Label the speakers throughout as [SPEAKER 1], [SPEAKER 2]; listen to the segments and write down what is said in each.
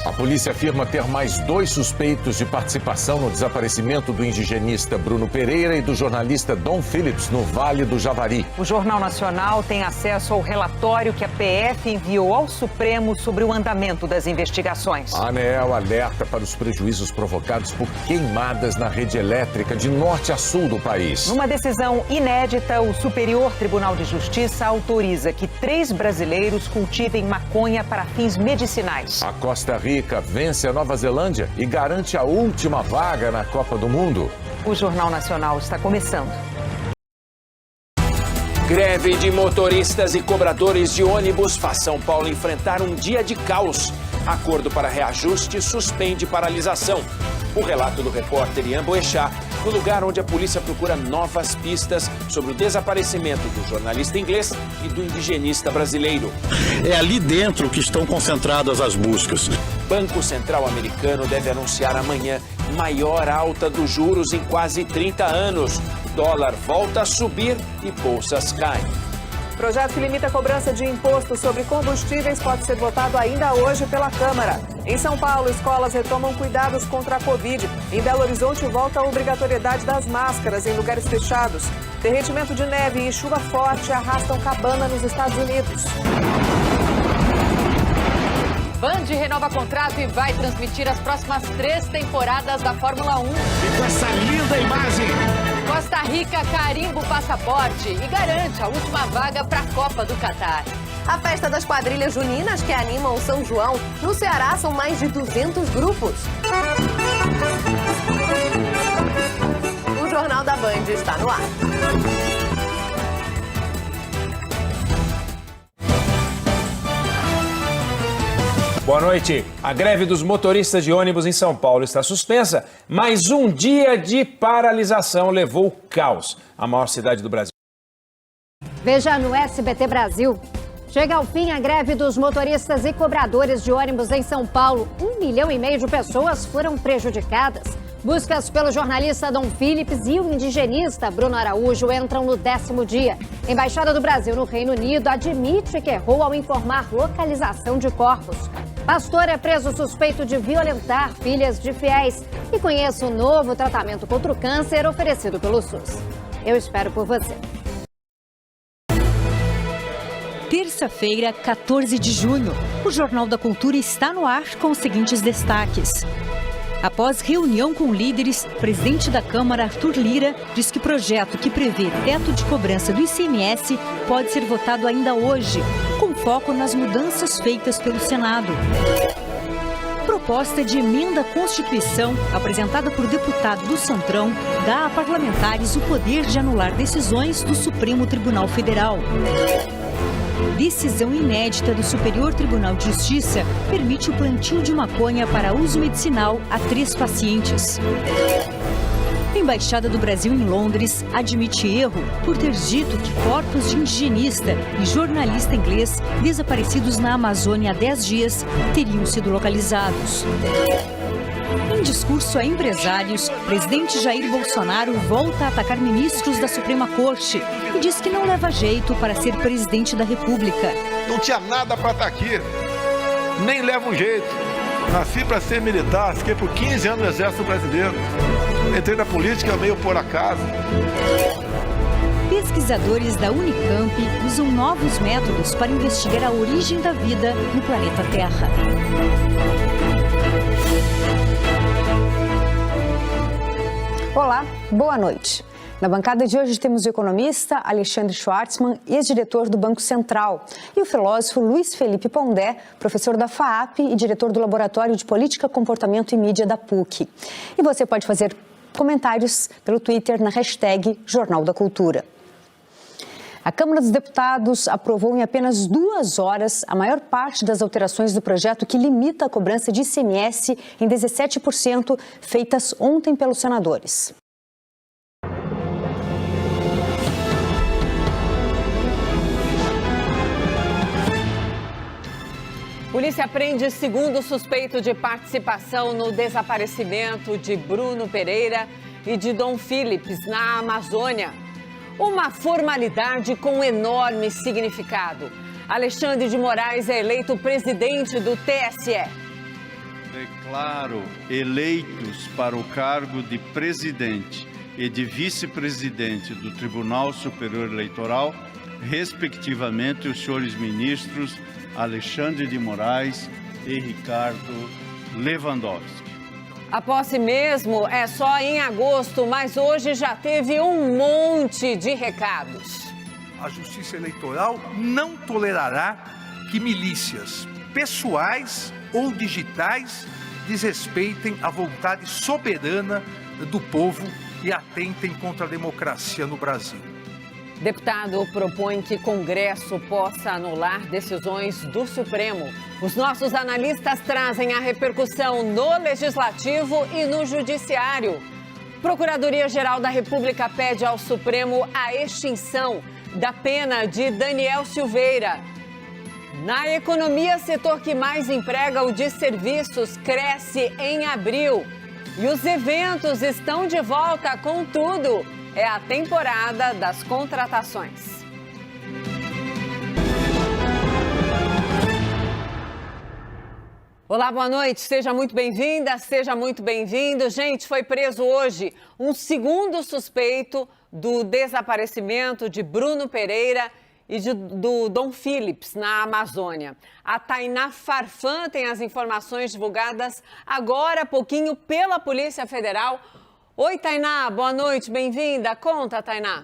[SPEAKER 1] A polícia afirma ter mais 2 suspeitos de participação no desaparecimento do indigenista Bruno Pereira e do jornalista Dom Phillips, no Vale do Javari.
[SPEAKER 2] O Jornal Nacional tem acesso ao relatório que a PF enviou ao Supremo sobre o andamento das investigações.
[SPEAKER 1] A ANEEL alerta para os prejuízos provocados por queimadas na rede elétrica de norte a sul do país.
[SPEAKER 2] Numa decisão inédita, o Superior Tribunal de Justiça autoriza que 3 brasileiros cultivem maconha para fins medicinais.
[SPEAKER 1] A Costa Rica vence a Nova Zelândia e garante a última vaga na Copa do Mundo.
[SPEAKER 2] O Jornal Nacional está começando.
[SPEAKER 3] Greve de motoristas e cobradores de ônibus faz São Paulo enfrentar um dia de caos. Acordo para reajuste suspende paralisação. O relato do repórter Ian Boechat, no lugar onde a polícia procura novas pistas sobre o desaparecimento do jornalista inglês e do indigenista brasileiro.
[SPEAKER 4] É ali dentro que estão concentradas as buscas.
[SPEAKER 3] Banco Central americano deve anunciar amanhã maior alta dos juros em quase 30 anos. Dólar volta a subir e bolsas caem.
[SPEAKER 5] Projeto que limita a cobrança de imposto sobre combustíveis pode ser votado ainda hoje pela Câmara. Em São Paulo, escolas retomam cuidados contra a Covid. Em Belo Horizonte, volta a obrigatoriedade das máscaras em lugares fechados. Derretimento de neve e chuva forte arrastam cabana nos Estados Unidos.
[SPEAKER 6] Band renova contrato e vai transmitir as próximas 3 temporadas da Fórmula 1.
[SPEAKER 7] E com essa linda imagem...
[SPEAKER 6] Costa Rica carimba o passaporte e garante a última vaga para a Copa do Catar.
[SPEAKER 8] A festa das quadrilhas juninas que animam o São João. No Ceará são mais de 200 grupos. O Jornal da Band está no ar.
[SPEAKER 3] Boa noite. A greve dos motoristas de ônibus em São Paulo está suspensa. Mais um dia de paralisação levou caos à maior cidade do Brasil.
[SPEAKER 9] Veja no SBT Brasil. Chega ao fim a greve dos motoristas e cobradores de ônibus em São Paulo. 1,5 milhão de pessoas foram prejudicadas. Buscas pelo jornalista Dom Phillips e o indigenista Bruno Araújo entram no 10º dia. Embaixada do Brasil no Reino Unido admite que errou ao informar localização de corpos. Pastor é preso suspeito de violentar filhas de fiéis. E conheça o novo tratamento contra o câncer oferecido pelo SUS. Eu espero por você.
[SPEAKER 10] Terça-feira, 14 de junho. O Jornal da Cultura está no ar com os seguintes destaques. Após reunião com líderes, o presidente da Câmara, Arthur Lira, diz que projeto que prevê teto de cobrança do ICMS pode ser votado ainda hoje, com foco nas mudanças feitas pelo Senado. Proposta de emenda à Constituição, apresentada por deputado do Centrão, dá a parlamentares o poder de anular decisões do Supremo Tribunal Federal. Decisão inédita do Superior Tribunal de Justiça permite o plantio de maconha para uso medicinal a 3 pacientes. A Embaixada do Brasil em Londres admite erro por ter dito que corpos de indigenista e jornalista inglês desaparecidos na Amazônia há 10 dias teriam sido localizados. Em discurso a empresários, o presidente Jair Bolsonaro volta a atacar ministros da Suprema Corte e diz que não leva jeito para ser presidente da República.
[SPEAKER 11] Não tinha nada para estar aqui, nem leva um jeito. Nasci para ser militar, fiquei por 15 anos no Exército Brasileiro. Entrei na política meio por acaso.
[SPEAKER 10] Pesquisadores da Unicamp usam novos métodos para investigar a origem da vida no planeta Terra.
[SPEAKER 12] Olá, boa noite. Na bancada de hoje temos o economista Alexandre Schwartzman, ex-diretor do Banco Central, e o filósofo Luiz Felipe Pondé, professor da FAAP e diretor do Laboratório de Política, Comportamento e Mídia da PUC. E você pode fazer comentários pelo Twitter na hashtag Jornal da Cultura. A Câmara dos Deputados aprovou em apenas 2 horas a maior parte das alterações do projeto que limita a cobrança de ICMS em 17%, feitas ontem pelos senadores.
[SPEAKER 2] Polícia prende segundo suspeito de participação no desaparecimento de Bruno Pereira e de Dom Phillips na Amazônia. Uma formalidade com enorme significado. Alexandre de Moraes é eleito presidente do TSE.
[SPEAKER 4] Declaro eleitos para o cargo de presidente e de vice-presidente do Tribunal Superior Eleitoral, respectivamente, os senhores ministros Alexandre de Moraes e Ricardo Lewandowski.
[SPEAKER 2] A posse mesmo é só em agosto, mas hoje já teve um monte de recados.
[SPEAKER 7] A Justiça Eleitoral não tolerará que milícias pessoais ou digitais desrespeitem a vontade soberana do povo e atentem contra a democracia no Brasil.
[SPEAKER 2] Deputado propõe que Congresso possa anular decisões do Supremo. Os nossos analistas trazem a repercussão no Legislativo e no Judiciário. Procuradoria-Geral da República pede ao Supremo a extinção da pena de Daniel Silveira. Na economia, setor que mais emprega, o de serviços, cresce em abril. E os eventos estão de volta com tudo. É a temporada das contratações. Olá, boa noite. Seja muito bem-vinda, seja muito bem-vindo. Gente, foi preso hoje um segundo suspeito do desaparecimento de Bruno Pereira e do Dom Phillips, na Amazônia. A Tainá Farfan tem as informações divulgadas agora há pouquinho pela Polícia Federal. Oi, Tainá, boa noite, bem-vinda. Conta, Tainá.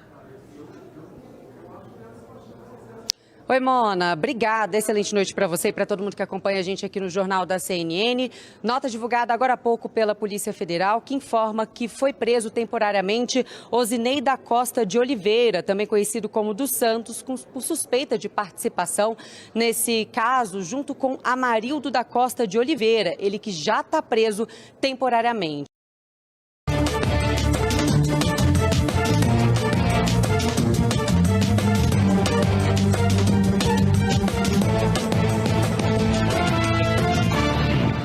[SPEAKER 13] Oi, Mona. Obrigada. Excelente noite para você e para todo mundo que acompanha a gente aqui no Jornal da CNN. Nota divulgada agora há pouco pela Polícia Federal, que informa que foi preso temporariamente Osinei da Costa de Oliveira, também conhecido como dos Santos, por suspeita de participação nesse caso, junto com Amarildo da Costa de Oliveira, ele que já está preso temporariamente.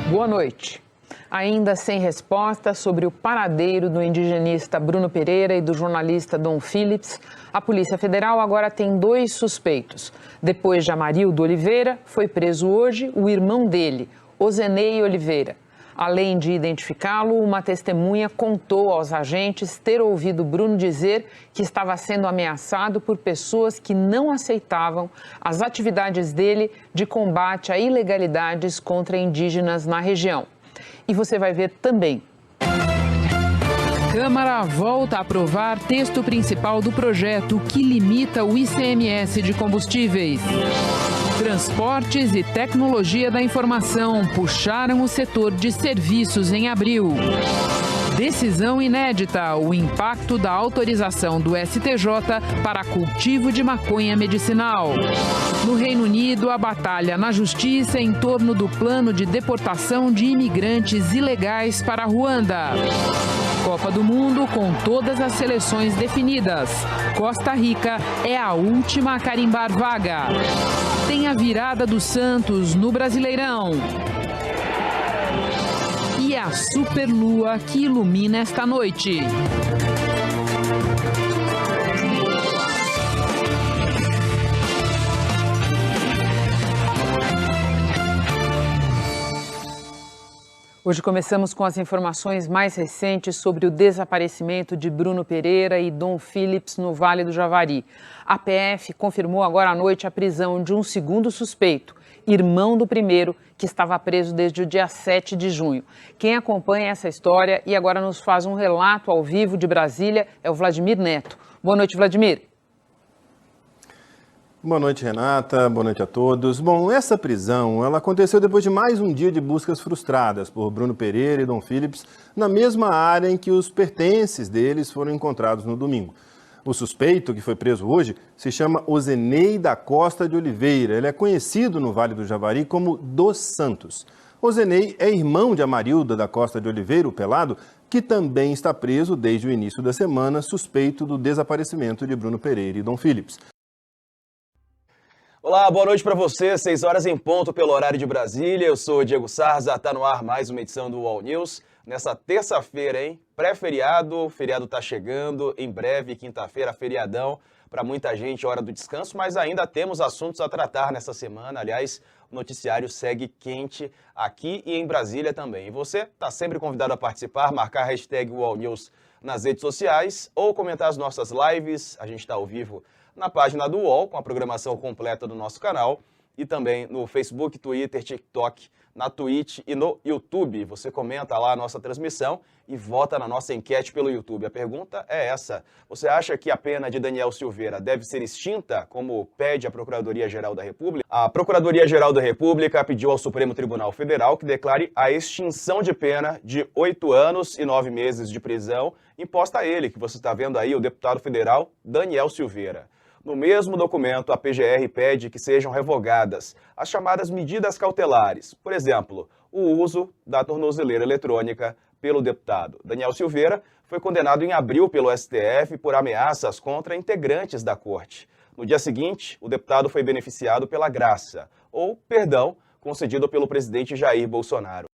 [SPEAKER 14] Boa noite. Ainda sem resposta sobre o paradeiro do indigenista Bruno Pereira e do jornalista Dom Phillips, a Polícia Federal agora tem 2 suspeitos. Depois de Amarildo Oliveira, foi preso hoje o irmão dele, Osinei Oliveira. Além de identificá-lo, uma testemunha contou aos agentes ter ouvido Bruno dizer que estava sendo ameaçado por pessoas que não aceitavam as atividades dele de combate a ilegalidades contra indígenas na região. E você vai ver também.
[SPEAKER 15] Câmara volta a aprovar texto principal do projeto que limita o ICMS de combustíveis. Transportes e tecnologia da informação puxaram o setor de serviços em abril. Decisão inédita: o impacto da autorização do STJ para cultivo de maconha medicinal. No Reino Unido, a batalha na justiça em torno do plano de deportação de imigrantes ilegais para Ruanda. Copa do Mundo com todas as seleções definidas. Costa Rica é a última a carimbar vaga. Tem a virada do Santos no Brasileirão. E a superlua que ilumina esta noite.
[SPEAKER 14] Hoje começamos com as informações mais recentes sobre o desaparecimento de Bruno Pereira e Dom Phillips no Vale do Javari. A PF confirmou agora à noite a prisão de um segundo suspeito, irmão do primeiro, que estava preso desde o dia 7 de junho. Quem acompanha essa história e agora nos faz um relato ao vivo de Brasília é o Vladimir Neto. Boa noite, Vladimir.
[SPEAKER 16] Boa noite, Renata. Boa noite a todos. Bom, essa prisão ela aconteceu depois de mais um dia de buscas frustradas por Bruno Pereira e Dom Phillips na mesma área em que os pertences deles foram encontrados no domingo. O suspeito, que foi preso hoje, se chama Osinei da Costa de Oliveira. Ele é conhecido no Vale do Javari como dos Santos. Osinei é irmão de Amarildo da Costa de Oliveira, o Pelado, que também está preso desde o início da semana, suspeito do desaparecimento de Bruno Pereira e Dom Phillips.
[SPEAKER 17] Olá, boa noite para você, 6 horas em ponto pelo horário de Brasília. Eu sou o Diego Sarza, está no ar mais uma edição do UOL News. Nessa terça-feira, hein? Pré-feriado, o feriado está chegando, em breve, quinta-feira, feriadão. Para muita gente, hora do descanso, mas ainda temos assuntos a tratar nessa semana. Aliás, o noticiário segue quente aqui e em Brasília também. E você está sempre convidado a participar, marcar a hashtag UOLNews nas redes sociais ou comentar as nossas lives. A gente está ao vivo na página do UOL, com a programação completa do nosso canal, e também no Facebook, Twitter, TikTok, na Twitch e no YouTube. Você comenta lá a nossa transmissão e vota na nossa enquete pelo YouTube. A pergunta é essa: você acha que a pena de Daniel Silveira deve ser extinta, como pede a Procuradoria-Geral da República? A Procuradoria-Geral da República pediu ao Supremo Tribunal Federal que declare a extinção de pena de 8 anos e 9 meses de prisão imposta a ele, que você está vendo aí, o deputado federal Daniel Silveira. No mesmo documento, a PGR pede que sejam revogadas as chamadas medidas cautelares. Por exemplo, o uso da tornozeleira eletrônica pelo deputado. Daniel Silveira foi condenado em abril pelo STF por ameaças contra integrantes da corte. No dia seguinte, o deputado foi beneficiado pela graça, ou perdão, concedido pelo presidente Jair Bolsonaro.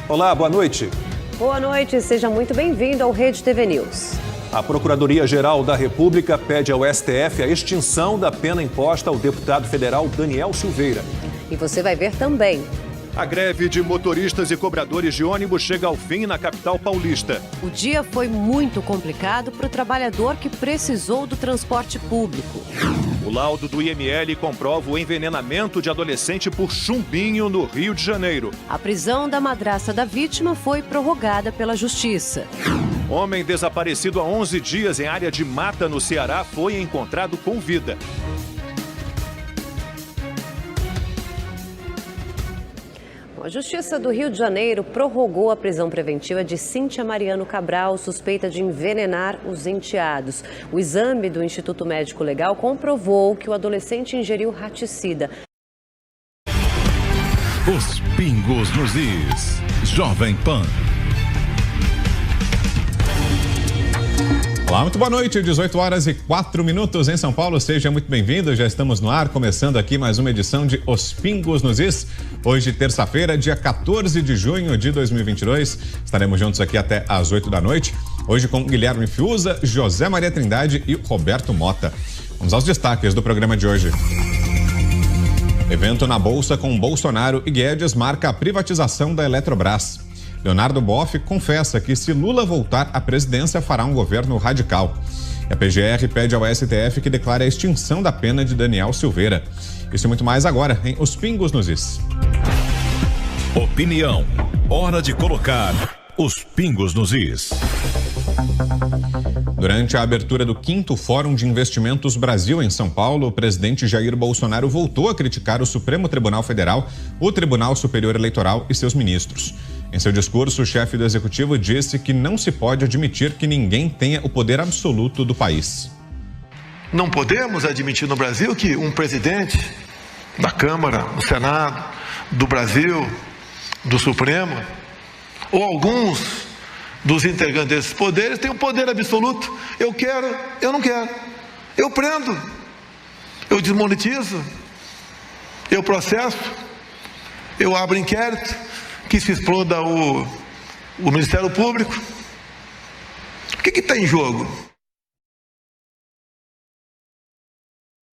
[SPEAKER 18] Olá, boa noite.
[SPEAKER 8] Boa noite, seja muito bem-vindo ao Rede TV News.
[SPEAKER 18] A Procuradoria-Geral da República pede ao STF a extinção da pena imposta ao deputado federal Daniel Silveira.
[SPEAKER 8] E você vai ver também.
[SPEAKER 18] A greve de motoristas e cobradores de ônibus chega ao fim na capital paulista.
[SPEAKER 8] O dia foi muito complicado para o trabalhador que precisou do transporte público.
[SPEAKER 18] O laudo do IML comprova o envenenamento de adolescente por chumbinho no Rio de Janeiro.
[SPEAKER 8] A prisão da madrasta da vítima foi prorrogada pela Justiça.
[SPEAKER 18] Homem desaparecido há 11 dias em área de mata no Ceará foi encontrado com vida.
[SPEAKER 8] A Justiça do Rio de Janeiro prorrogou a prisão preventiva de Cíntia Mariano Cabral, suspeita de envenenar os enteados. O exame do Instituto Médico Legal comprovou que o adolescente ingeriu raticida.
[SPEAKER 19] Os pingos nos is. Jovem Pan. Olá, muito boa noite, 18 horas e 4 minutos em São Paulo, seja muito bem-vindo, já estamos no ar, começando aqui mais uma edição de Os Pingos nos Is, hoje terça-feira, dia 14 de junho de 2022, estaremos juntos aqui até às 8 da noite, hoje com Guilherme Fiuza, José Maria Trindade e Roberto Mota. Vamos aos destaques do programa de hoje. Evento na Bolsa com Bolsonaro e Guedes marca a privatização da Eletrobras. Leonardo Boff confessa que se Lula voltar à presidência fará um governo radical. E a PGR pede ao STF que declare a extinção da pena de Daniel Silveira. Isso e muito mais agora em Os Pingos nos Is. Opinião. Hora de colocar os pingos nos is.
[SPEAKER 15] Durante a abertura do 5º Fórum de Investimentos Brasil em São Paulo, o presidente Jair Bolsonaro voltou a criticar o Supremo Tribunal Federal, o Tribunal Superior Eleitoral e seus ministros. Em seu discurso, o chefe do executivo disse que não se pode admitir que ninguém tenha o poder absoluto do país.
[SPEAKER 11] Não podemos admitir no Brasil que um presidente da Câmara, do Senado, do Brasil, do Supremo, ou alguns dos integrantes desses poderes tenham poder absoluto. Eu quero, eu não quero. Eu prendo, eu desmonetizo, eu processo, eu abro inquérito, que se exploda o Ministério Público. O que está em jogo?